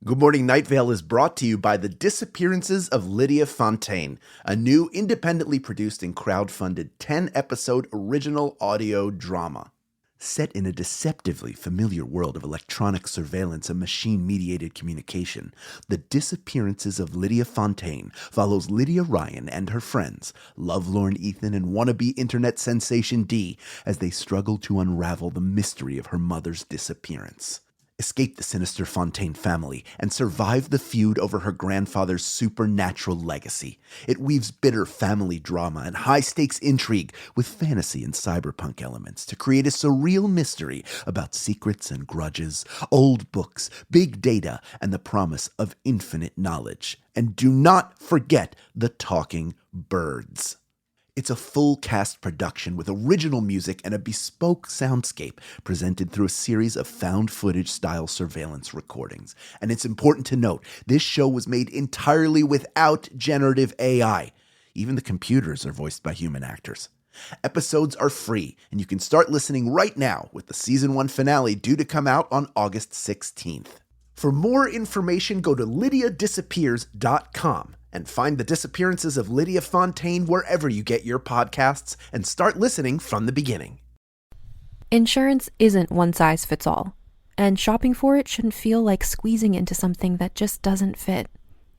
Good Morning Night Vale is brought to you by The Disappearances of Lydia Fontaine, a new independently produced and crowdfunded 10-episode original audio drama. Set in a deceptively familiar world of electronic surveillance and machine-mediated communication, The Disappearances of Lydia Fontaine follows Lydia Ryan and her friends, lovelorn Ethan and wannabe internet sensation Dee, as they struggle to unravel the mystery of her mother's disappearance. Escape the sinister Fontaine family, and survive the feud over her grandfather's supernatural legacy. It weaves bitter family drama and high-stakes intrigue with fantasy and cyberpunk elements to create a surreal mystery about secrets and grudges, old books, big data, and the promise of infinite knowledge. And do not forget the talking birds. It's a full-cast production with original music and a bespoke soundscape presented through a series of found-footage-style surveillance recordings. And it's important to note, this show was made entirely without generative AI. Even the computers are voiced by human actors. Episodes are free, and you can start listening right now with the Season 1 finale due to come out on August 16th. For more information, go to lydiadisappears.com. and find The Disappearances of Lydia Fontaine wherever you get your podcasts and start listening from the beginning. Insurance isn't one size fits all, and shopping for it shouldn't feel like squeezing into something that just doesn't fit.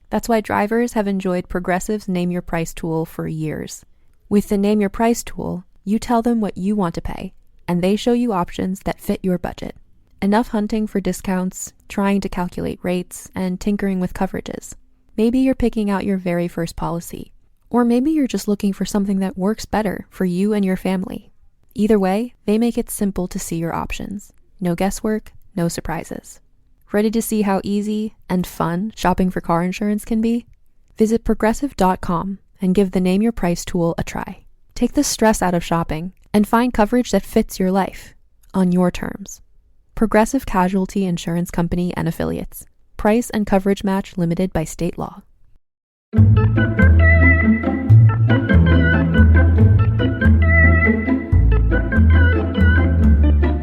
That's why drivers have enjoyed Progressive's Name Your Price tool for years. With the Name Your Price tool, you tell them what you want to pay, and they show you options that fit your budget. Enough hunting for discounts, trying to calculate rates, and tinkering with coverages. Maybe you're picking out your very first policy, or maybe you're just looking for something that works better for you and your family. Either way, they make it simple to see your options. No guesswork, no surprises. Ready to see how easy and fun shopping for car insurance can be? Visit Progressive.com and give the Name Your Price tool a try. Take the stress out of shopping and find coverage that fits your life, on your terms. Progressive Casualty Insurance Company and Affiliates. Price and coverage match limited by state law.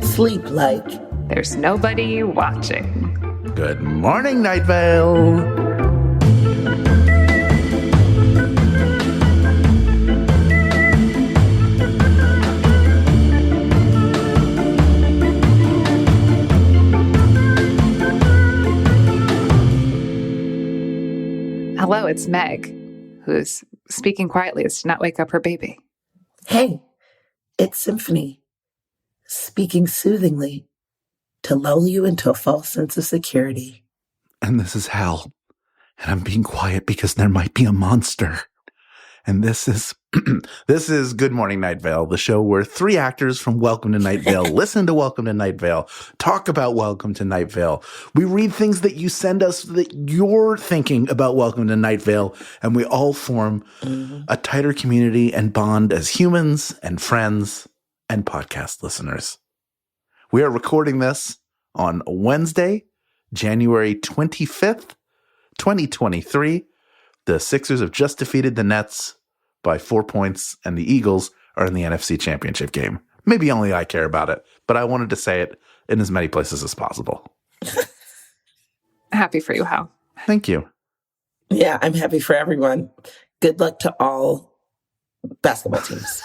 Sleep like there's nobody watching. Good morning, Night Vale. Hello, it's Meg, who's speaking quietly as to not wake up her baby. Hey, it's Symphony, speaking soothingly to lull you into a false sense of security. And this is Hal, and I'm being quiet because there might be a monster. And this is this is Good Morning Night Vale, the show where three actors from Welcome to Night Vale listen to Welcome to Night Vale, talk about Welcome to Night Vale. We read things that you send us that you're thinking about Welcome to Night Vale, and we all form a tighter community and bond as humans and friends and podcast listeners. We are recording this on Wednesday, January 25th, 2023. The Sixers have just defeated the Nets by 4 points, and the Eagles are in the NFC Championship game. Maybe only I care about it, but I wanted to say it in as many places as possible. Happy for you, Hal. Thank you. Yeah, I'm happy for everyone. Good luck to all basketball teams.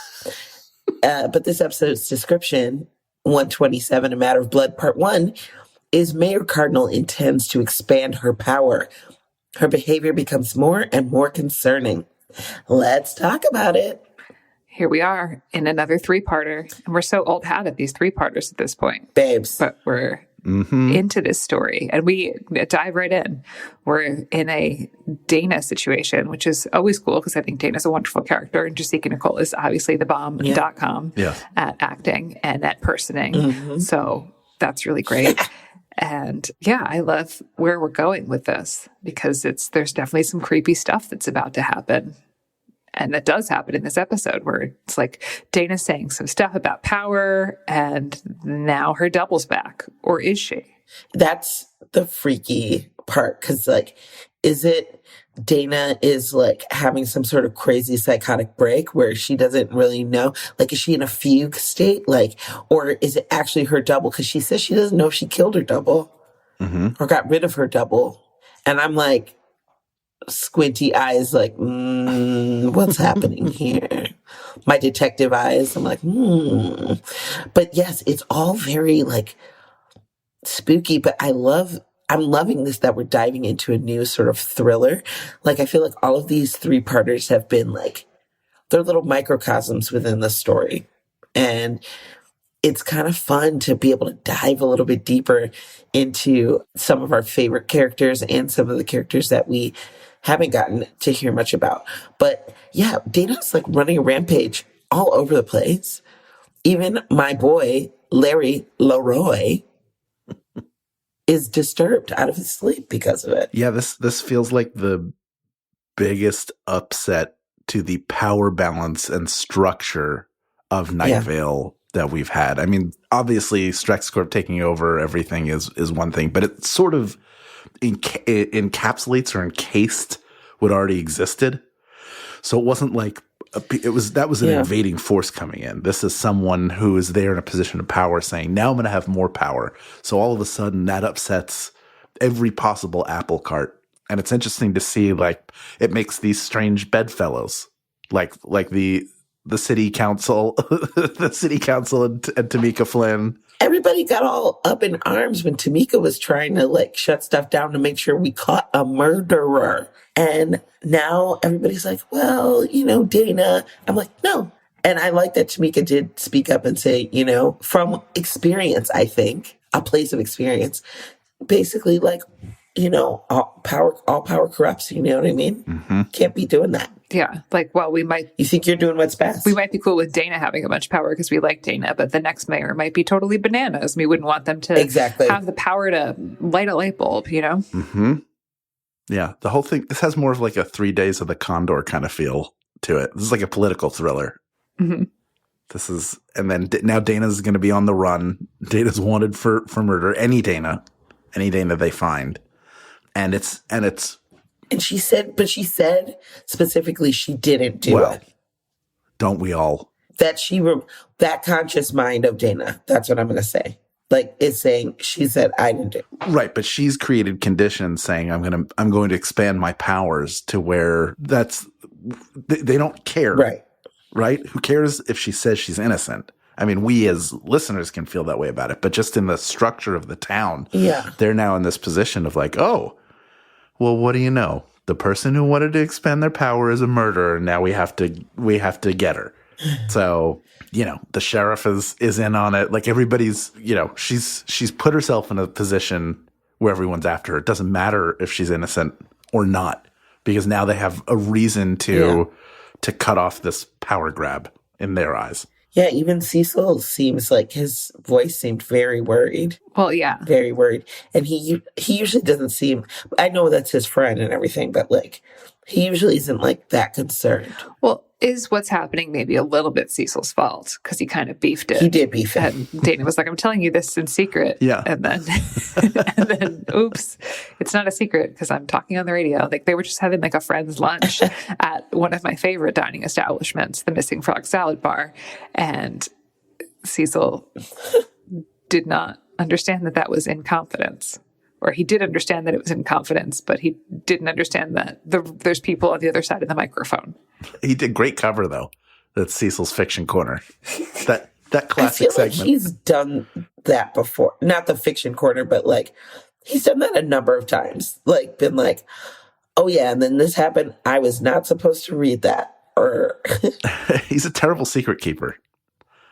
But this episode's description, 127, A Matter of Blood, Part 1, is Mayor Cardinal intends to expand her power. Her behavior becomes more and more concerning. Let's talk about it. Here we are in another three-parter, and we're so old hat at these three-parters at this point. Babes. But we're into this story, and we dive right in. We're in a Dana situation, which is always cool because I think Dana's a wonderful character, and Jessica Nicole is obviously the bomb.com at acting and at personing. So that's really great. And yeah, I love where we're going with this because there's definitely some creepy stuff that's about to happen. And that does happen in this episode where it's like Dana's saying some stuff about power and now her double's back. Or is she? That's the freaky part. Cause like, is it Dana is like having some sort of crazy psychotic break where she doesn't really know? Like, is she in a fugue state? Like, or is it actually her double? Cause she says she doesn't know if she killed her double or got rid of her double. And I'm like, squinty eyes, like, what's happening here? My detective eyes, I'm like, But yes, it's all very like spooky, but I'm loving this, that we're diving into a new sort of thriller. Like, I feel like all of these 3-parters have been like, they're little microcosms within the story. And it's kind of fun to be able to dive a little bit deeper into some of our favorite characters and some of the characters that we haven't gotten to hear much about. But yeah, Dana's like running a rampage all over the place. Even my boy, Larry Leroy, is disturbed out of his sleep because of it. Yeah, this feels like the biggest upset to the power balance and structure of Night Vale that we've had. I mean, obviously, StrexCorp taking over everything is one thing, but it sort of encapsulates or encased what already existed. So it wasn't like that was an invading force coming in. This is someone who is there in a position of power saying, now I'm going to have more power. So all of a sudden that upsets every possible apple cart. And it's interesting to see, like, it makes these strange bedfellows, like the city council, the city council and Tamika Flynn. Everybody got all up in arms when Tamika was trying to like shut stuff down to make sure we caught a murderer. And now everybody's like, well, Dana. I'm like, no. And I like that Tamika did speak up and say, from experience, I think, a place of experience, basically like, all power corrupts. You know what I mean? Mm-hmm. Can't be doing that. Yeah. Like, well, you think you're doing what's best. We might be cool with Dana having a bunch of power because we like Dana, but the next mayor might be totally bananas. We wouldn't want them to have the power to light a light bulb, Mm-hmm. Yeah. The whole thing, this has more of like a 3 Days of the Condor kind of feel to it. This is like a political thriller. Mm-hmm. And then now Dana's going to be on the run. Dana's wanted for murder. Any Dana they find. And she said specifically she didn't do it. Don't we all? That conscious mind of Dana, that's what I'm going to say. Like, it's saying she said I didn't do it. Right, but she's created conditions saying I'm going to expand my powers to where they don't care. Right? Who cares if she says she's innocent? I mean, we as listeners can feel that way about it, but just in the structure of the town, they're now in this position of like, oh, well, what do you know? The person who wanted to expand their power is a murderer, and now we have to get her. So, the sheriff is in on it. Like, everybody's, she's put herself in a position where everyone's after her. It doesn't matter if she's innocent or not, because now they have a reason to cut off this power grab in their eyes. Yeah, even Cecil seems like his voice seemed very worried. Well, yeah. Very worried. And he usually doesn't seem, I know that's his friend and everything, but like, he usually isn't like that concerned. Well, is what's happening maybe a little bit Cecil's fault? Because he kind of beefed it. He did beef it. And Dana was like, I'm telling you this in secret. Yeah. And then, oops, it's not a secret because I'm talking on the radio. Like, they were just having like a friend's lunch at one of my favorite dining establishments, the Missing Frog Salad Bar. And Cecil did not understand that was in confidence. Or he did understand that it was in confidence, but he didn't understand that there's people on the other side of the microphone. He did great cover, though. That's Cecil's Fiction Corner. That classic I feel segment. Like he's done that before. Not the Fiction Corner, but like he's done that a number of times. Like, been like, oh yeah, and then this happened. I was not supposed to read that. Or he's a terrible secret keeper.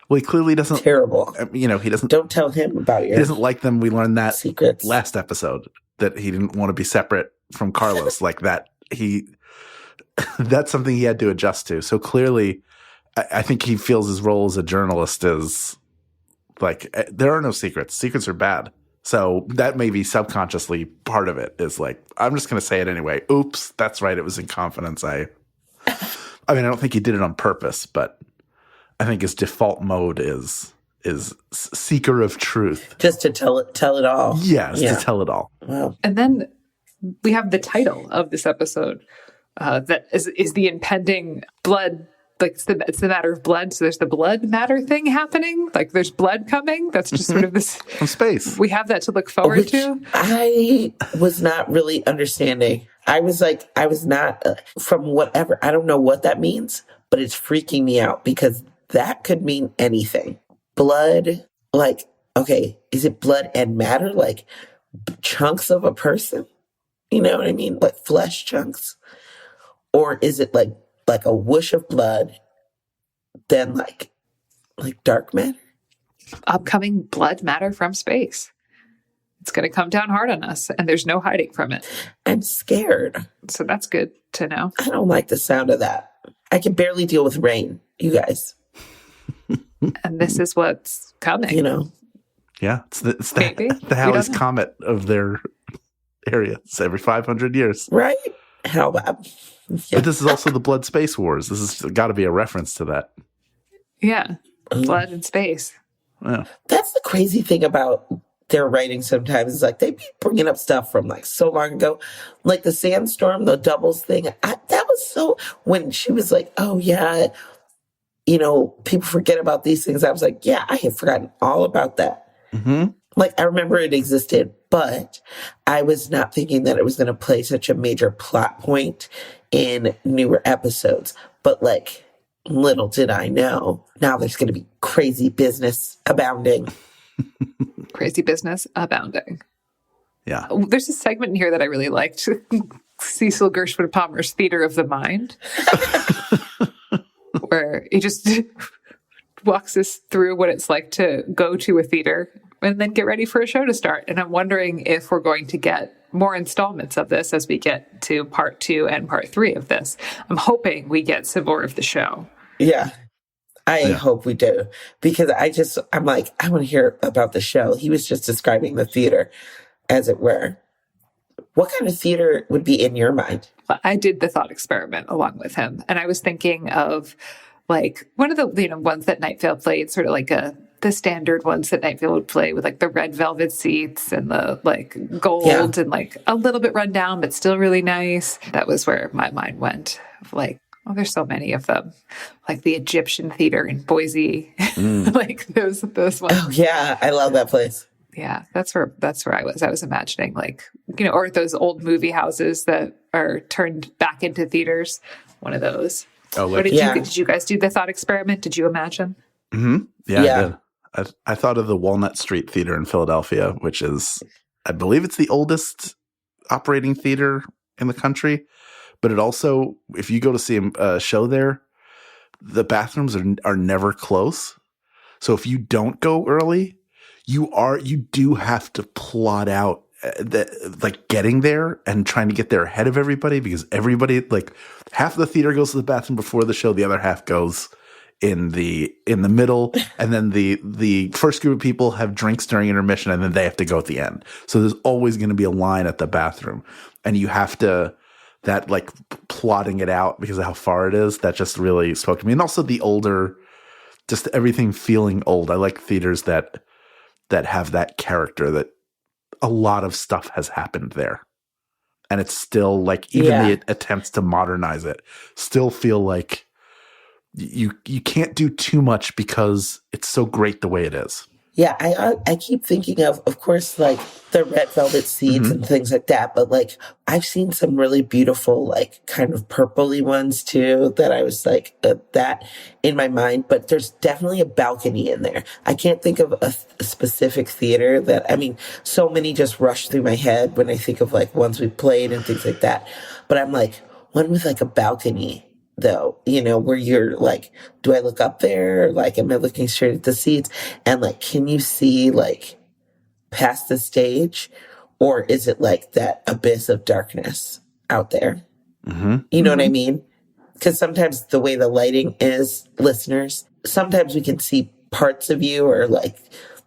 Well, he clearly doesn't. Terrible. He doesn't. Don't tell him about your. He doesn't like them. We learned that secrets. Last episode that he didn't want to be separate from Carlos like that. That's something he had to adjust to. So clearly, I think he feels his role as a journalist is like there are no secrets. Secrets are bad. So that may be subconsciously part of it. Is like I'm just going to say it anyway. Oops, that's right. It was in confidence. I mean, I don't think he did it on purpose, but. I think his default mode is seeker of truth. Just to tell it all. Yes, to tell it all. Wow. And then we have the title of this episode that is the impending blood like it's the matter of blood. So there's the blood matter thing happening. Like there's blood coming. That's just sort of this from space. We have that to look forward to. I was not really understanding. I was not from whatever. I don't know what that means, but it's freaking me out because that could mean anything. Blood, like, okay, is it blood and matter? Like chunks of a person? You know what I mean? Like flesh chunks? Or is it like a whoosh of blood, then like dark matter? Upcoming blood matter from space. It's going to come down hard on us, and there's no hiding from it. I'm scared. So that's good to know. I don't like the sound of that. I can barely deal with rain, you guys. And this is what's coming. You know? Yeah, it's the Halley's Comet of their area. It's every 500 years. Right? How bad? Yeah. But this is also the Blood Space Wars. This has got to be a reference to that. Yeah. Blood and space. Yeah. That's the crazy thing about their writing sometimes. Is like they be bringing up stuff from like so long ago. Like the sandstorm, the doubles thing. That was so... When she was like, oh yeah, you know, people forget about these things. I was like, yeah, I had forgotten all about that. Mm-hmm. Like I remember it existed, but I was not thinking that it was going to play such a major plot point in newer episodes. But like, little did I know, now there's going to be crazy business abounding. Crazy business abounding. Yeah. There's a segment in here that I really liked. Cecil Gershwin Palmer's Theater of the Mind, where he just walks us through what it's like to go to a theater and then get ready for a show to start. And I'm wondering if we're going to get more installments of this as we get to part 2 and part 3 of this. I'm hoping we get some more of the show. Yeah. I hope we do. Because I'm like, I want to hear about the show. He was just describing the theater, as it were. What kind of theater would be in your mind? I did the thought experiment along with him. And I was thinking of like one of the, ones that Night Vale played, sort of like the standard ones that Night Vale would play with like the red velvet seats and the like gold and like a little bit run down, but still really nice. That was where my mind went. Like, oh, there's so many of them. Like the Egyptian theater in Boise, like those ones. Oh yeah, I love that place. Yeah, that's where I was. I was imagining like, or those old movie houses that are turned back into theaters. One of those. Oh, like, did you guys do the thought experiment? Did you imagine? Mm-hmm. Yeah. I thought of the Walnut Street Theater in Philadelphia, which is, I believe it's the oldest operating theater in the country. But it also, if you go to see a show there, the bathrooms are never close. So if you don't go early, you do have to plot out like getting there and trying to get there ahead of everybody, because everybody, like half of the theater goes to the bathroom before the show, the other half goes in the middle, and then the first group of people have drinks during intermission, and then they have to go at the end. So there's always going to be a line at the bathroom, and you have to, that like plotting it out because of how far it is, that just really spoke to me. And also the older, just everything feeling old. I like theaters that have that character, that a lot of stuff has happened there. And it's still like, even the attempts to modernize it still feel like you can't do too much because it's so great the way it is. Yeah, I keep thinking of course, like the red velvet seats and things like that. But like, I've seen some really beautiful, like kind of purpley ones too, that I was like, that in my mind. But there's definitely a balcony in there. I can't think of a specific theater that, I mean, so many just rush through my head when I think of like ones we played and things like that. But I'm like, one with like a balcony, though, where you're like, do I look up there? Like, am I looking straight at the seats? And like, can you see like past the stage? Or is it like that abyss of darkness out there? Mm-hmm. You know what I mean? Because sometimes the way the lighting is, listeners, sometimes we can see parts of you or like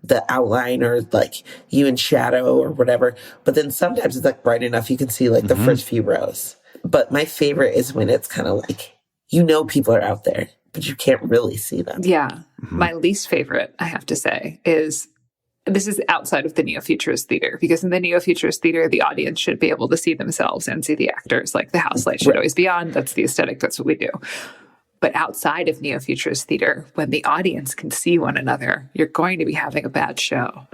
the outline or like you in shadow or whatever. But then sometimes it's like bright enough you can see like the first few rows. But my favorite is when it's kind of like, people are out there, but you can't really see them. Yeah. Mm-hmm. My least favorite, I have to say, is this is outside of the neo-futurist theater, because in the neo-futurist theater, the audience should be able to see themselves and see the actors. Like the house light should always be on. That's the aesthetic. That's what we do. But outside of neo-futurist theater, when the audience can see one another, you're going to be having a bad show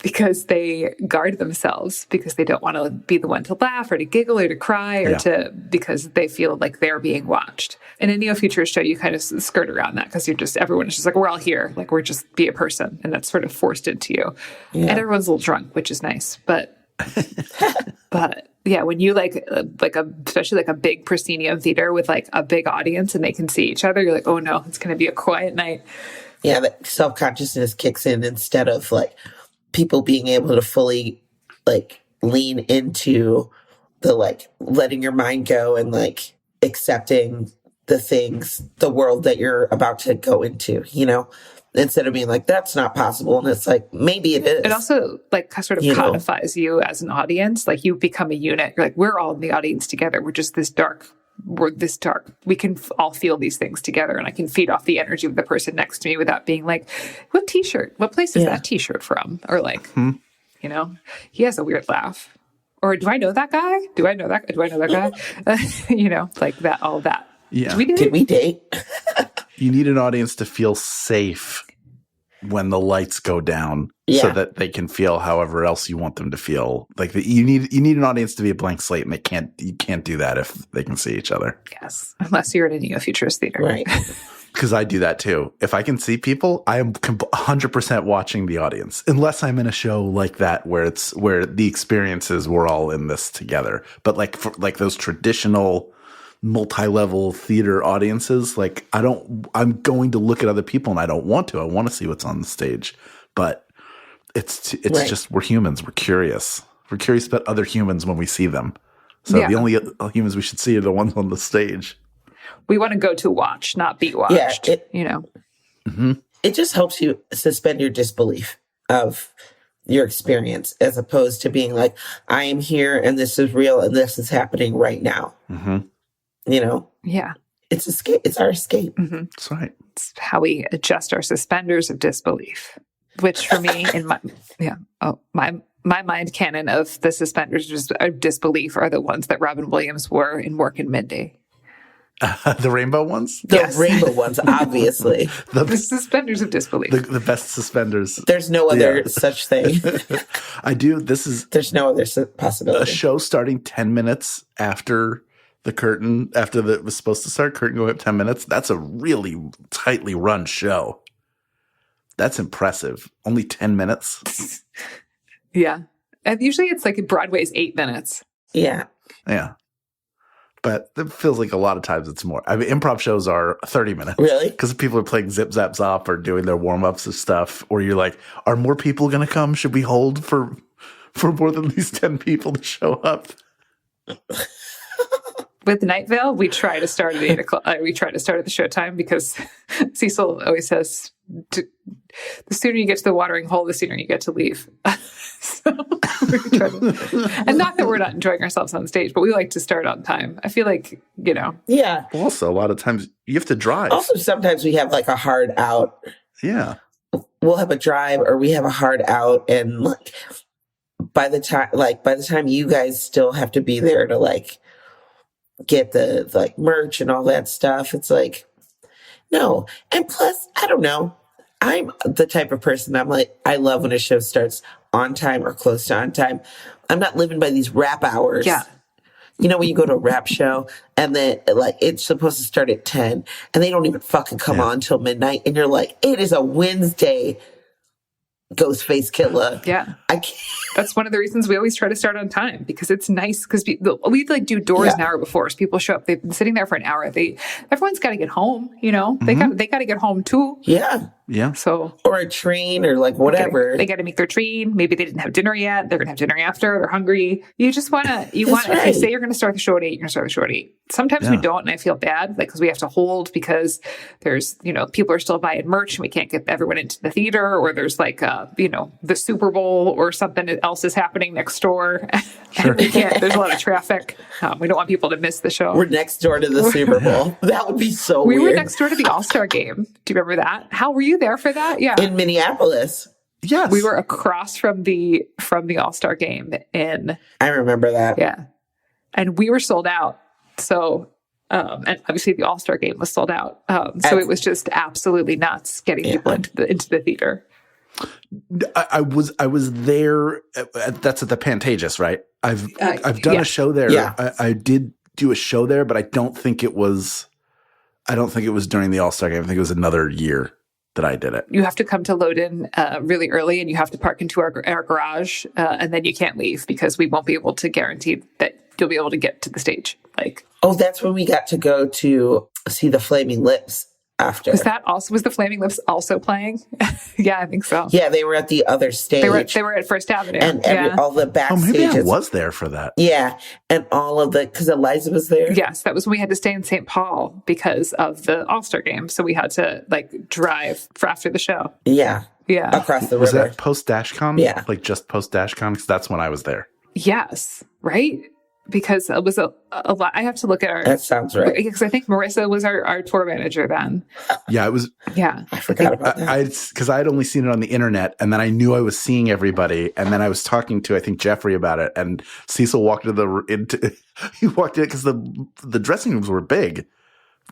because they guard themselves because they don't want to be the one to laugh or to giggle or to cry or because they feel like they're being watched. In a neo-futurist show, you kind of skirt around that because everyone is just like, we're all here. Like, we're just be a person. And that's sort of forced into you. Yeah. And everyone's a little drunk, which is nice. But yeah, when you especially like a big proscenium theater with like a big audience and they can see each other, you're like, oh no, it's going to be a quiet night. Yeah, that self-consciousness kicks in instead of like people being able to fully like lean into the like letting your mind go and like accepting the world that you're about to go into, instead of being like, that's not possible. And it's like, maybe it is. It also like sort of codifies you as an audience. Like you become a unit. You're like, we're all in the audience together. We're this dark. We can all feel these things together. And I can feed off the energy of the person next to me without being like, what place is that t-shirt from? Or like, he has a weird laugh. Or do I know that guy? Do I know that guy? Like that, all that. Yeah. Did we date? You need an audience to feel safe when the lights go down so that they can feel however else you want them to feel. Like you need an audience to be a blank slate, and you can't do that if they can see each other. Yes. Unless you're in a neo-futurist theater. Right. Because I do that too. If I can see people, I am 100% watching the audience. Unless I'm in a show like that where the experiences we're all in this together. But like those traditional multi-level theater audiences, like I'm going to look at other people and I don't want to. I want to see what's on the stage. But it's right. Just we're humans. We're curious. We're curious about other humans when we see them. So the only humans we should see are the ones on the stage. We want to go to watch, not be watched. Yeah, It just helps you suspend your disbelief of your experience as opposed to being like, I am here and this is real and this is happening right now. Mm-hmm. Yeah. It's escape. It's our escape. Mm-hmm. That's right. It's how we adjust our suspenders of disbelief, which for me, in my mind canon of the suspenders of disbelief are the ones that Robin Williams wore in Mork and Mindy. The rainbow ones? The rainbow ones, obviously. The suspenders of disbelief. The best suspenders. There's no other such thing. There's no other possibility. A show starting 10 minutes after the curtain, it was supposed to start, curtain going up 10 minutes. That's a really tightly run show. That's impressive. Only 10 minutes. Yeah. And usually it's like Broadway's 8 minutes. Yeah. Yeah. But it feels like a lot of times it's more. I mean, improv shows are 30 minutes. Really? Because people are playing Zip Zap Zop or doing their warm-ups of stuff. Or you're like, are more people going to come? Should we hold for more than these 10 people to show up? With Night Vale, we try to start at 8 o'clock. We try to start at the showtime because Cecil always says, the sooner you get to the watering hole, the sooner you get to leave. So we try to, and not that we're not enjoying ourselves on stage, but we like to start on time. I feel like, Yeah. Also, a lot of times you have to drive. Also, sometimes we have like a hard out. Yeah. We'll have a drive or we have a hard out, and like by the time you guys still have to be there to like get the like merch and all that stuff, it's like, no. And plus, I don't know. I'm the type of person, I'm like, I love when a show starts on time or close to on time. I'm not living by these rap hours. Yeah. When you go to a rap show and then like it's supposed to start at 10 and they don't even fucking come on till midnight, and you're like, it is a Wednesday, Ghostface Killer. Yeah. I can't. That's one of the reasons we always try to start on time, because it's nice, because we like do doors an hour before. So people show up, they've been sitting there for an hour. Everyone's got to get home, they got to get home too. Yeah. Yeah. So, or a train or like whatever. They got to make their train. Maybe they didn't have dinner yet. They're going to have dinner after. They're hungry. You just want to, if you say you're going to start the show at 8, you're going to start the show at 8. Sometimes we don't, and I feel bad, because we have to hold because there's, people are still buying merch and we can't get everyone into the theater, or there's like, the Super Bowl or something else is happening next door. Sure. And there's a lot of traffic. We don't want people to miss the show. We're next door to the Super Bowl. That would be so weird. We were next door to the All-Star game. Do you remember that? How were you there for that? Yeah. In Minneapolis. Yes. We were across from the All-Star game in. I remember that. Yeah. And we were sold out. So And obviously the All-Star game was sold out. So it was just absolutely nuts getting people into the theater. I was there. That's at the Pantages, right? I've done a show there. Yeah. I did do a show there, but I don't think it was during the All-Star game. I think it was another year that I did it. You have to come to Loden really early, and you have to park into our garage, and then you can't leave because we won't be able to guarantee that you'll be able to get to the stage. That's when we got to go to see the Flaming Lips after. Was the Flaming Lips also playing? Yeah, I think so. Yeah, they were at the other stage. They were at First Avenue. And all the backstages. Maybe I was there for that. Yeah. And all of because Eliza was there. Yes, that was when we had to stay in St. Paul because of the All-Star game. So we had to drive for after the show. Yeah. Yeah. Across the river. Was that post-DashCon? Yeah. Just post-DashCon? Because that's when I was there. Yes. Right? Because it was a lot. I have to look at our... That sounds right. Because I think Marissa was our tour manager then. Yeah, it was... Yeah. I forgot about that. Because I had only seen it on the internet, and then I knew I was seeing everybody, and then I was talking to, I think, Jeffrey about it, and Cecil walked he walked in because the dressing rooms were big,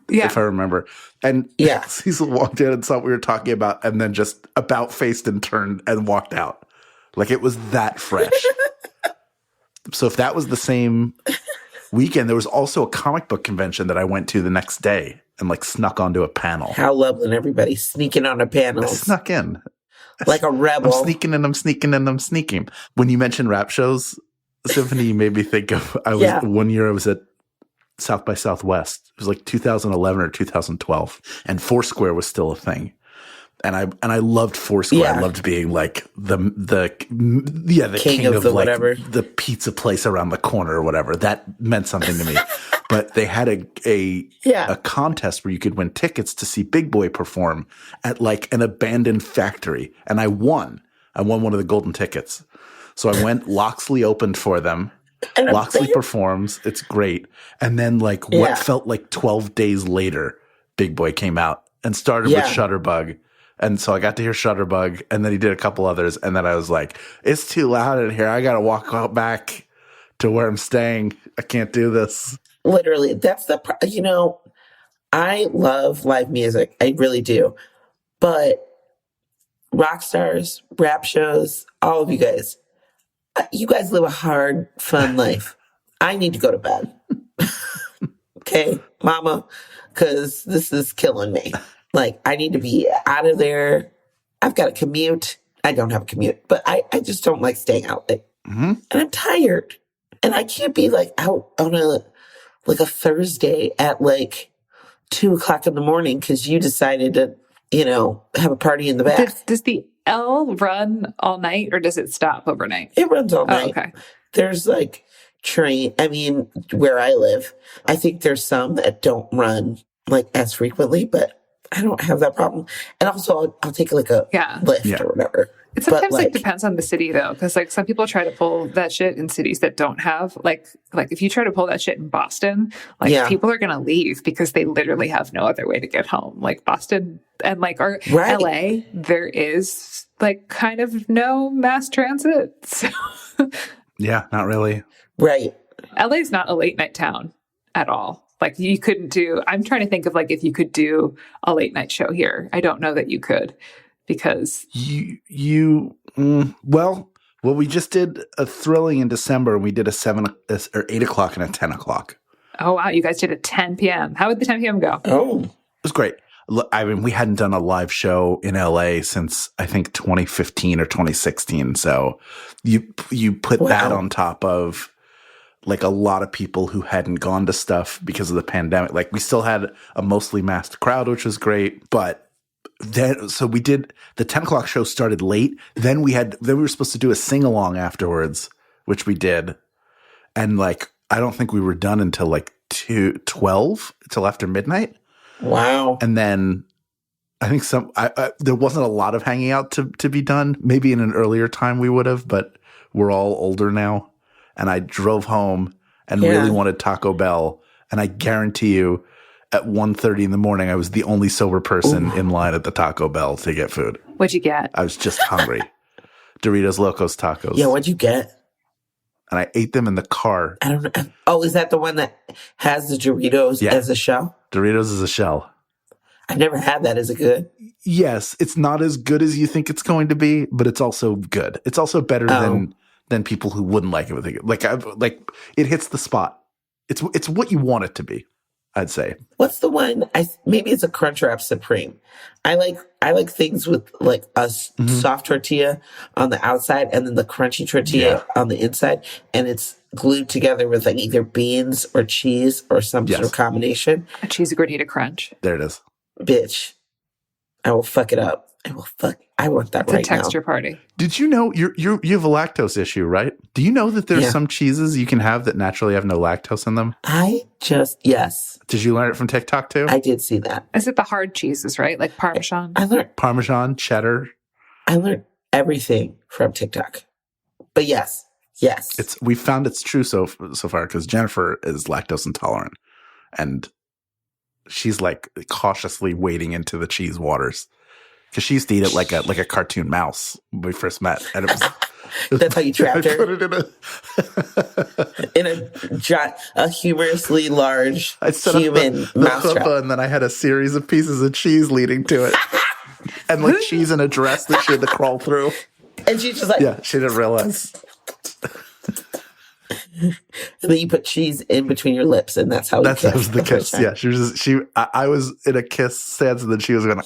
if I remember. And Cecil walked in and saw what we were talking about, and then just about-faced and turned and walked out. It was that fresh. So if that was the same weekend, there was also a comic book convention that I went to the next day and snuck onto a panel. How Lublin, everybody sneaking on a panel. I snuck in. Like a rebel. I'm sneaking and I'm sneaking and I'm sneaking. When you mentioned rap shows, Symphony, you made me think of, one year I was at South by Southwest. It was 2011 or 2012. And Foursquare was still a thing. And I loved Foursquare. Yeah. I loved being the king of the whatever, the pizza place around the corner or whatever. That meant something to me. But they had a contest where you could win tickets to see Big Boy perform at an abandoned factory, and I won. I won one of the golden tickets. So I went. Loxley opened for them. Loxley performs. It's great. And then what felt like 12 days later, Big Boy came out and started with Shutterbug. And so I got to hear Shutterbug, and then he did a couple others, and then I was like, it's too loud in here. I got to walk out back to where I'm staying. I can't do this. Literally, that's I love live music. I really do. But rock stars, rap shows, all of you guys live a hard, fun life. I need to go to bed. Okay, mama, because this is killing me. I need to be out of there. I've got a commute. I don't have a commute, but I just don't like staying out late. Mm-hmm. And I'm tired. And I can't be out on a Thursday at 2:00 in the morning because you decided to, have a party in the back. Does the L run all night or does it stop overnight? It runs all night. Okay. There's train. I mean, where I live, I think there's some that don't run as frequently, but I don't have that problem. And also I'll take a Lyft or whatever. It sometimes depends on the city though, because some people try to pull that shit in cities that don't have like if you try to pull that shit in Boston, people are gonna leave because they literally have no other way to get home. Boston and LA, there is kind of no mass transit. So yeah, not really. Right. LA is not a late night town at all. You couldn't do, I'm trying to think of if you could do a late night show here. I don't know that you could because well, we just did a Thrilling in December, and we did a 7 or 8 o'clock and a 10 o'clock. Oh, wow. You guys did a 10 p.m. How would the 10 p.m. go? Oh, it was great. I mean, we hadn't done a live show in LA since I think 2015 or 2016. So you put that on top of a lot of people who hadn't gone to stuff because of the pandemic. We still had a mostly masked crowd, which was great. But then, so we did the 10 o'clock show started late. Then we were supposed to do a sing along afterwards, which we did. And I don't think we were done until 12 till after midnight. Wow. And then I think there wasn't a lot of hanging out to be done. Maybe in an earlier time we would have, but we're all older now. And I drove home and really wanted Taco Bell. And I guarantee you at 1:30 in the morning, I was the only sober person in line at the Taco Bell to get food. What'd you get? I was just hungry. Doritos Locos Tacos. Yeah, what'd you get? and I ate them in the car. I don't know. Oh, is that the one that has the Doritos as a shell? Doritos as a shell. I've never had that. Is it good? Yes, it's not as good as you think it's going to be, but it's also good. It's also better than people who wouldn't like it. Like it hits the spot. It's what you want it to be, I'd say. What's the one? Maybe it's a Crunchwrap Supreme. I like things with like a soft tortilla on the outside and then the crunchy tortilla on the inside, and it's glued together with like either beans or cheese or some sort of combination. A cheesy gordita crunch. There it is. Bitch, I will fuck it up. I want that right now. It's a texture party. Did you know you have a lactose issue, right? Do you know that there's some cheeses you can have that naturally have no lactose in them? Yes. Did you learn it from TikTok too? I did see that. Is it the hard cheeses, right? Like Parmesan? I learned Parmesan, cheddar. I learned everything from TikTok. But yes. We found it's true so far because Jennifer is lactose intolerant, and she's like cautiously wading into the cheese waters because she used to eat it like a cartoon mouse when we first met, and it was. That's how you trapped her. I put it in a humorously large human mouse trap. And then I had a series of pieces of cheese leading to it, and like cheese in a dress that she had to crawl through. And she's just like, she didn't realize. And then you put cheese in between your lips, and that was the kiss. Yeah, I was in a kiss stance, and then she was gonna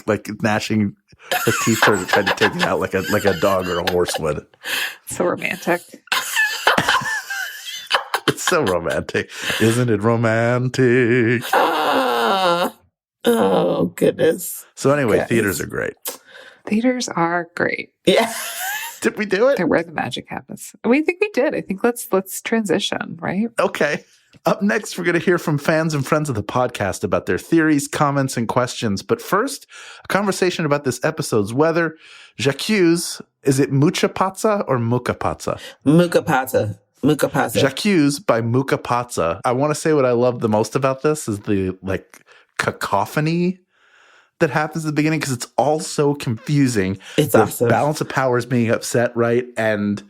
like gnashing her teeth, trying to take it out like a dog or a horse would. So romantic. It's so romantic, isn't it? Romantic. Oh goodness. So anyway, theaters are great. Theaters are great. Yeah. Did we do it? They're where the magic happens. We think we did. I think let's transition, right? Okay. Up next, we're going to hear from fans and friends of the podcast about their theories, comments, and questions. But first, a conversation about this episode's weather. J'accuse, is it Mucha Pazza or Muka Pazza? Muka Pazza. J'accuse by Muka Pazza. I want to say what I love the most about this is the like cacophony that happens at the beginning because it's all so confusing. It's the awesome. Balance of power is being upset, right? And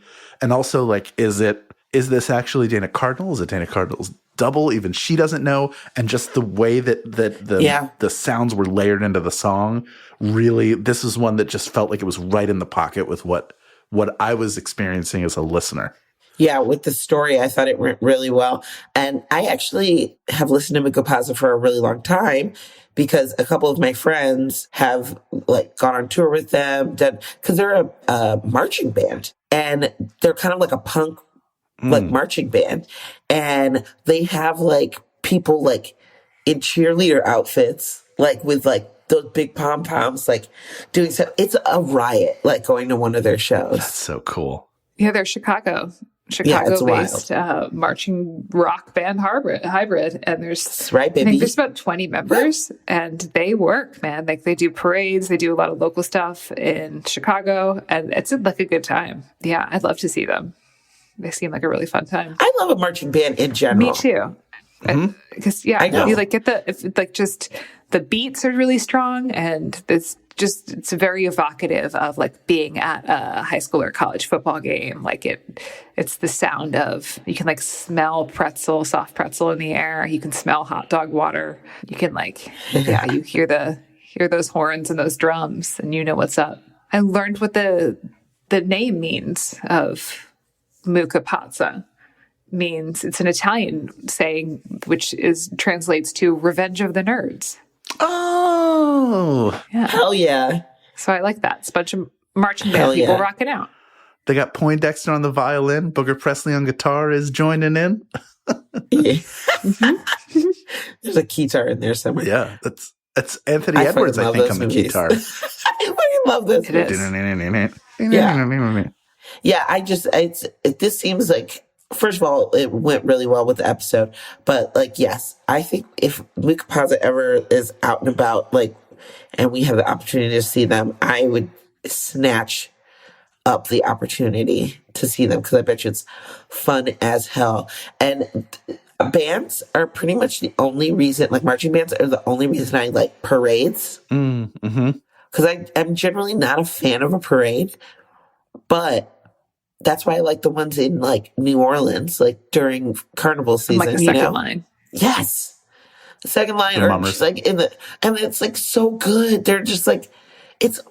also like, is this actually Dana Cardinal? Is it Dana Cardinal's double? Even she doesn't know. And just the way that the sounds were layered into the song, really, this is one that just felt like it was right in the pocket with what I was experiencing as a listener. Yeah, with the story, I thought it went really well. And I actually have listened to Muka Pazza for a really long time because a couple of my friends have like gone on tour with them, because they're a marching band, and they're kind of like a punk like marching band, and they have like people like in cheerleader outfits, like with like those big pom poms, like doing so. It's a riot, like going to one of their shows. That's so cool. Yeah, they're Chicago-based marching rock band hybrid, and there's right, baby. I think there's about 20 members, and they work, man. Like they do parades, they do a lot of local stuff in Chicago, and it's like a good time. Yeah, I'd love to see them. They seem like a really fun time. I love a marching band in general. Me too. Because I know. you like just the beats are really strong, and it's very evocative of like being at a high school or college football game. Like it's the sound of, you can like smell soft pretzel in the air. You can smell hot dog water. You can you hear those horns and those drums, and you know what's up. I learned what the name means of Muka Pazza. Means, it's an Italian saying which translates to revenge of the nerds. Oh, yeah. Hell yeah. So I like that. It's a bunch of marching band people rocking out. They got Poindexter on the violin. Booger Presley on guitar is joining in. There's a guitar in there somewhere. Yeah, that's Anthony Edwards, I think, on the guitar. I fucking love this. It is. Yeah, this seems like, first of all, it went really well with the episode. But, like, yes, I think if Muka Pazza ever is out and about, like, and we have the opportunity to see them, I would snatch up the opportunity to see them because I bet you it's fun as hell. And bands are pretty much the only reason, like, marching bands are the only reason I like parades. Because I'm generally not a fan of a parade, but That's why I like the ones in like New Orleans, like during carnival season. Like the second line. Yes. The second line, The or mummers. just like and it's like so good. They're just like, it's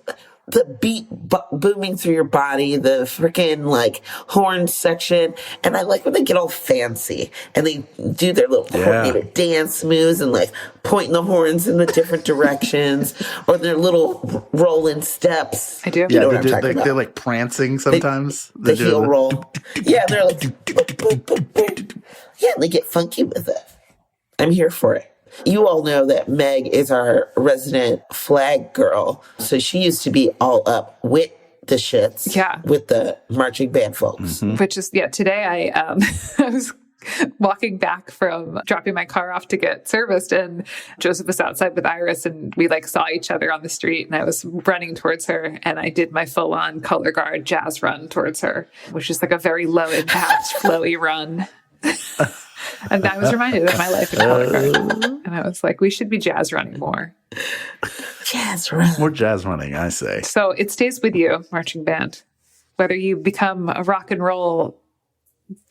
the beat booming through your body, the freaking like horn section. And I like when they get all fancy and they do their little coordinated dance moves and like pointing the horns in the different directions or their little rolling steps. I do. You know what I'm talking about. They're like prancing sometimes. The heel roll. Yeah, they're like, yeah, they get funky with it. I'm here for it. You all know that Meg is our resident flag girl. So she used to be all up with the shits. Yeah. With the marching band folks. Mm-hmm. Which is, today I was walking back from dropping my car off to get serviced, and Joseph was outside with Iris, and we like saw each other on the street, and I was running towards her, and I did my full-on color guard jazz run towards her, which is like a very low impact, flowy run. And I was reminded of my life in color guard. And I was like, we should be jazz running more. Jazz run. More jazz running, I say. So it stays with you, marching band. Whether you become a rock and roll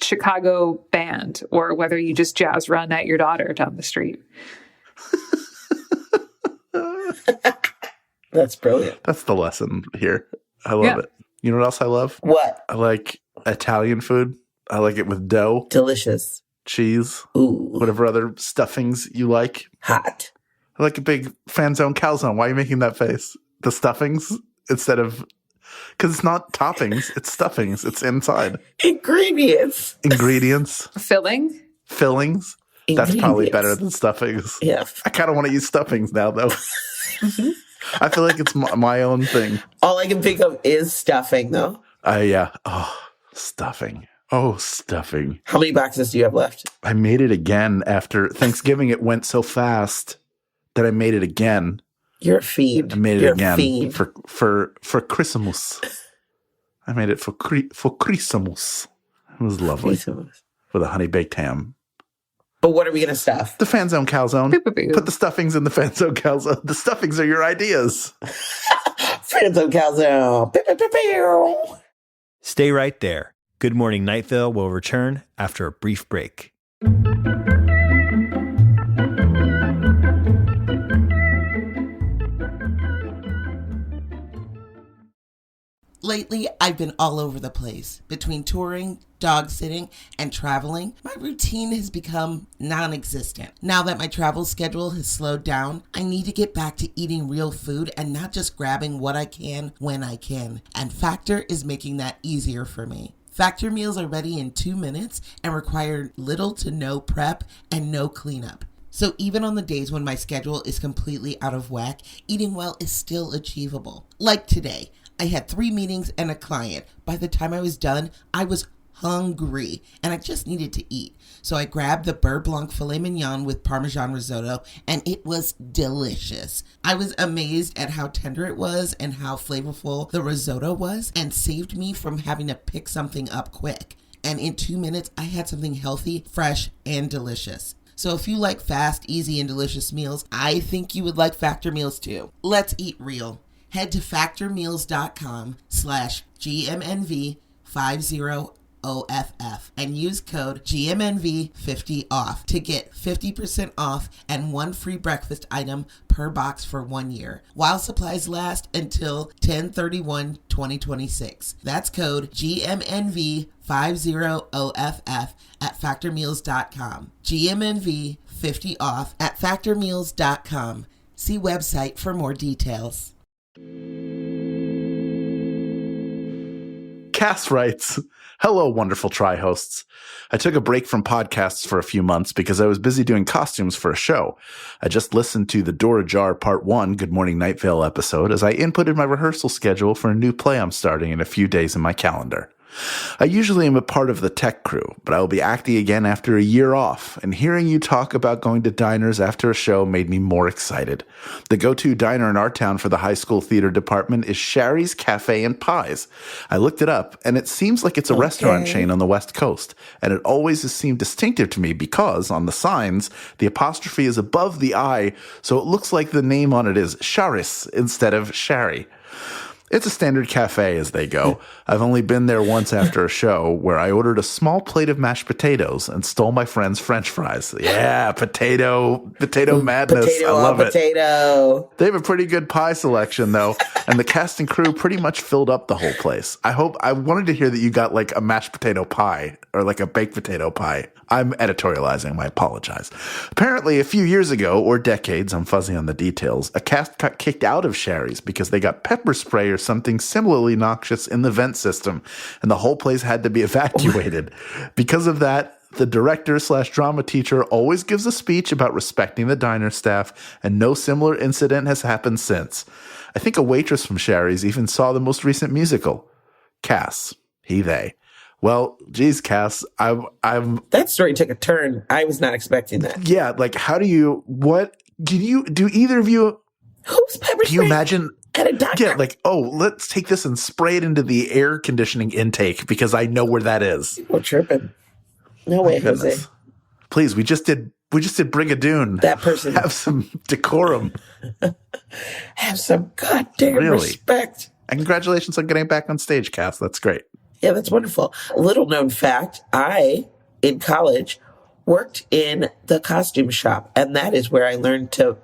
Chicago band or whether you just jazz run at your daughter down the street. That's brilliant. That's the lesson here. I love it. You know what else I love? What? I like Italian food. I like it with dough, Delicious. cheese, Ooh. whatever other stuffings you like. Hot. I like a big FanZone Calzone. Why are you making that face? The stuffings instead of... Because it's not toppings, it's stuffings. It's inside. Ingredients. Filling? Fillings. That's probably better than stuffings. Yeah. I kind of want to use stuffings now, though. I feel like it's my own thing. All I can think of is stuffing, though. Yeah. Oh, stuffing. Oh, stuffing. How many boxes do you have left? I made it again after Thanksgiving. It went so fast that I made it again. You're a fiend. I made it You're again a fiend. for Christmas. I made it for Christmas. It was lovely. Christmas. With a honey baked ham. But what are we going to stuff? The FanZone Calzone. Boop, boop, boop. Put the stuffings in the FanZone Calzone. The stuffings are your ideas. FanZone Calzone. Pew, pew, pew, pew. Stay right there. Good Morning Night Vale will return after a brief break. Lately, I've been all over the place. Between touring, dog sitting, and traveling, my routine has become non-existent. Now that my travel schedule has slowed down, I need to get back to eating real food and not just grabbing what I can when I can. And Factor is making that easier for me. Factor meals are ready in 2 minutes and require little to no prep and no cleanup. So even on the days when my schedule is completely out of whack, eating well is still achievable. Like today, I had 3 meetings and a client. By the time I was done, I was hungry and I just needed to eat. So I grabbed the Beurre Blanc filet mignon with Parmesan risotto and it was delicious. I was amazed at how tender it was and how flavorful the risotto was and saved me from having to pick something up quick. And in 2 minutes, I had something healthy, fresh, and delicious. So if you like fast, easy, and delicious meals, I think you would like Factor meals too. Let's eat real. Head to factormeals.com/GMNV50OFF and use code GMNV50OFF to get 50% off and 1 free breakfast item per box for 1 year, while supplies last until 10/31/2026. That's code GMNV50OFF at factormeals.com. GMNV50OFF at factormeals.com. See website for more details. Cass writes, "Hello, wonderful tri-hosts. I took a break from podcasts for a few months because I was busy doing costumes for a show. I just listened to the Door Ajar Part 1 Good Morning Night Vale episode as I inputted my rehearsal schedule for a new play I'm starting in a few days in my calendar. I usually am a part of the tech crew, but I will be acting again after a year off, and hearing you talk about going to diners after a show made me more excited. The go-to diner in our town for the high school theater department is Sherry's Cafe and Pies. I looked it up, and it seems like it's a restaurant chain on the West Coast, and it always has seemed distinctive to me because, on the signs, the apostrophe is above the I, so it looks like the name on it is Charis instead of Sherry. It's a standard cafe as they go. I've only been there once after a show where I ordered a small plate of mashed potatoes and stole my friend's French fries. Yeah, potato madness. Potato I love on it. potato. They have a pretty good pie selection, though, and the cast and crew pretty much filled up the whole place. I wanted to hear that you got like a mashed potato pie or like a baked potato pie. I'm editorializing. I apologize. Apparently, a few years ago, or decades, I'm fuzzy on the details, a cast got kicked out of Sherry's because they got pepper spray or something similarly noxious in the vent system, and the whole place had to be evacuated. Because of that, the director/drama teacher always gives a speech about respecting the diner staff, and no similar incident has happened since. I think a waitress from Sherry's even saw the most recent musical. Cass. They. Well, geez, Cass, I'm. That story took a turn. I was not expecting that. Yeah, like, how do you? What do either of you? Who's pepper spray? Do you imagine? At a doctor? Yeah, like, oh, let's take this and spray it into the air conditioning intake because I know where that is. People tripping. No way, Jose. Please, we just did Brigadoon. That person. Have some decorum. Have some goddamn respect. And congratulations on getting back on stage, Cass. That's great. Yeah, that's wonderful. Little known fact, I, in college, worked in the costume shop, and that is where I learned to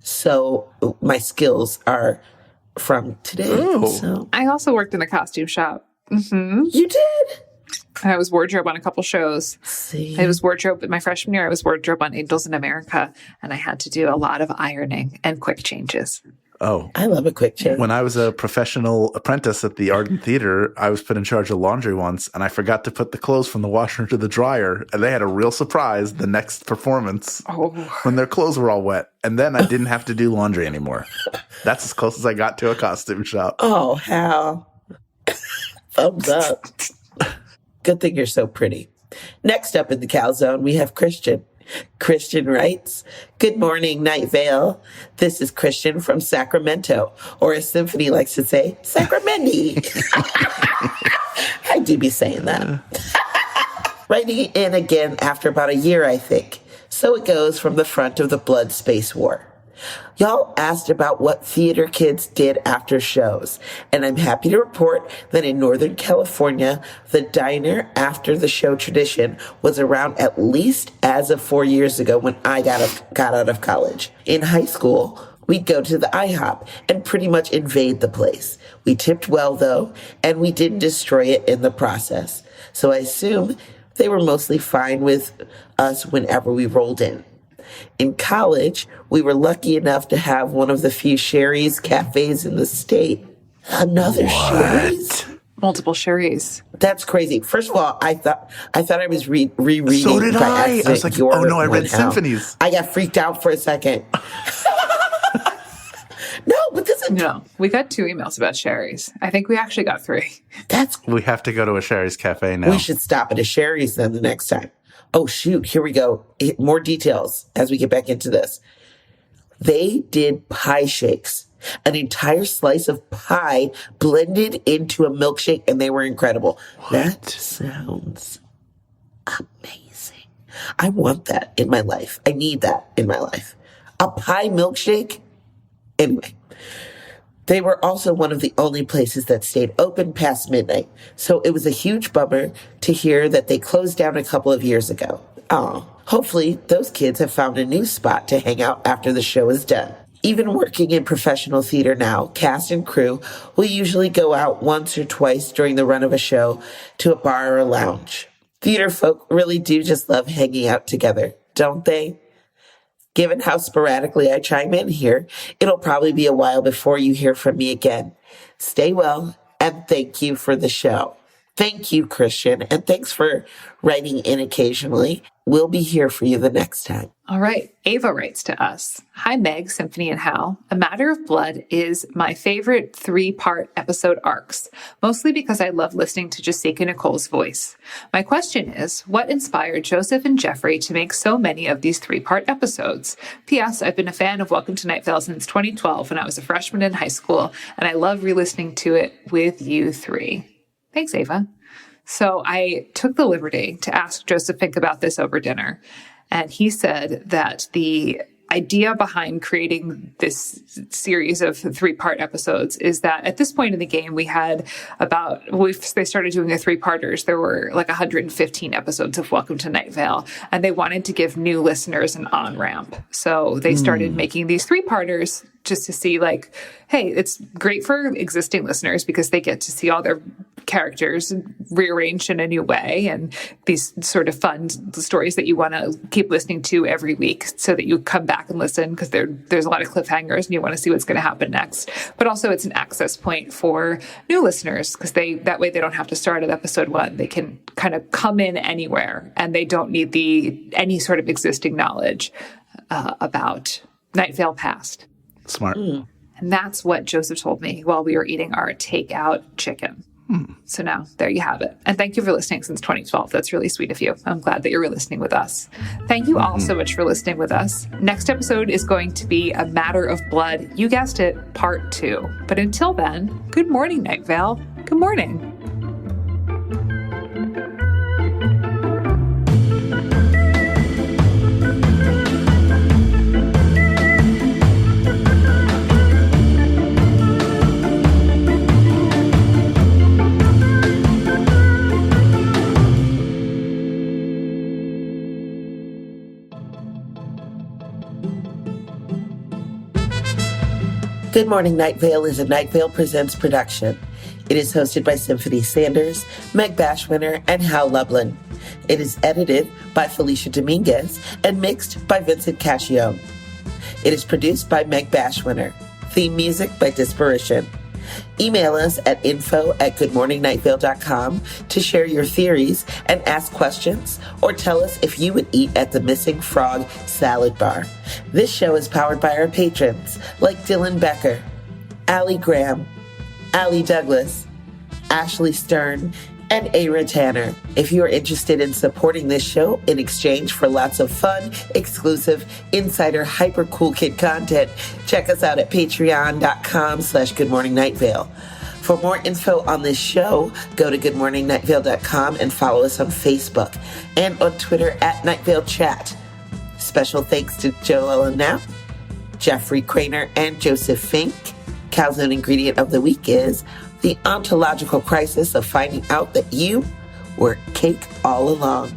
sew. My skills are from today. Oh. So. I also worked in a costume shop. Mm-hmm. You did? I was wardrobe on a couple shows. See. I was wardrobe my freshman year. I was wardrobe on Angels in America, and I had to do a lot of ironing and quick changes. Oh, I love a quick change. When I was a professional apprentice at the Art Theater, I was put in charge of laundry once, and I forgot to put the clothes from the washer into the dryer, and they had a real surprise the next performance when their clothes were all wet, and then I didn't have to do laundry anymore. That's as close as I got to a costume shop. Oh, Hal. Thumbs up. Good thing you're so pretty. Next up in the Calzone, we have Christian. Christian writes, "Good morning, Night Vale. This is Christian from Sacramento, or as Symphony likes to say, Sacramento." I do be saying that. Writing in again after about a year, I think. So it goes from the front of the Blood Space War. Y'all asked about what theater kids did after shows, and I'm happy to report that in Northern California, the diner after the show tradition was around at least as of 4 years ago when I got out of college. In high school, we'd go to the IHOP and pretty much invade the place. We tipped well, though, and we didn't destroy it in the process. So I assume they were mostly fine with us whenever we rolled in. In college, we were lucky enough to have one of the few Sherry's cafes in the state. Another Sherry's? Multiple Sherry's. That's crazy. First of all, I thought I was rereading. So did I. I was like, oh no, I read Symphonies. I got freaked out for a second. No, but this is... No, we got 2 emails about Sherry's. I think we actually got 3. We have to go to a Sherry's cafe now. We should stop at a Sherry's then the next time. Oh, shoot. Here we go. More details as we get back into this. They did pie shakes, an entire slice of pie blended into a milkshake, and they were incredible. What? That sounds amazing. I want that in my life. I need that in my life. A pie milkshake? Anyway. They were also one of the only places that stayed open past midnight, so it was a huge bummer to hear that they closed down a couple of years ago. Oh, hopefully those kids have found a new spot to hang out after the show is done. Even working in professional theater now, cast and crew will usually go out once or twice during the run of a show to a bar or a lounge. Theater folk really do just love hanging out together, don't they? Given how sporadically I chime in here, it'll probably be a while before you hear from me again. Stay well, and thank you for the show. Thank you, Christian, and thanks for writing in occasionally. We'll be here for you the next time. All right. Ava writes to us. Hi, Meg, Symphony, and Hal. A Matter of Blood is my favorite 3-part episode arcs, mostly because I love listening to Jessica Nicole's voice. My question is, what inspired Joseph and Jeffrey to make so many of these 3-part episodes? P.S. I've been a fan of Welcome to Night Vale since 2012 when I was a freshman in high school, and I love re-listening to it with you 3. Thanks, Ava. So I took the liberty to ask Joseph Fink about this over dinner. And he said that idea behind creating this series of 3-part episodes is that at this point in the game, we had they started doing the 3-parters. There were like 115 episodes of Welcome to Night Vale, and they wanted to give new listeners an on-ramp. So they started making these 3-parters just to see like, hey, it's great for existing listeners because they get to see all their characters rearranged in a new way and these sort of fun stories that you want to keep listening to every week so that you come back and listen because there's a lot of cliffhangers and you want to see what's going to happen next. But also it's an access point for new listeners because that way they don't have to start at episode 1. They can kind of come in anywhere and they don't need any sort of existing knowledge about Night Vale past. Smart. And that's what Joseph told me while we were eating our takeout chicken. So now there you have it. And thank you for listening since 2012. That's really sweet of you. I'm glad that you're listening with us. Thank you all so much for listening with us. Next episode is going to be A Matter of Blood. You guessed it, part 2. But until then, good morning, Night Vale. Good morning. Good Morning Night Vale is a Night Vale Presents production. It is hosted by Symphony Sanders, Meg Bashwiner, and Hal Lublin. It is edited by Felicia Dominguez and mixed by Vincent Cacchione. It is produced by Meg Bashwiner. Theme music by Disparition. Email us at info@goodmorningnightVale.com to share your theories and ask questions, or tell us if you would eat at the Missing Frog Salad Bar. This show is powered by our patrons like Dylan Becker, Allie Graham, Allie Douglas, Ashley Stern, and Ara Tanner. If you are interested in supporting this show in exchange for lots of fun, exclusive, insider, hyper cool kid content, check us out at patreon.com/goodmorningnightVale. For more info on this show, go to goodmorningnightVale.com and follow us on Facebook and on Twitter at Night Vale Chat. Special thanks to Joel Knapp, Jeffrey Craner, and Joseph Fink. Calzone ingredient of the week is the ontological crisis of finding out that you were cake all along.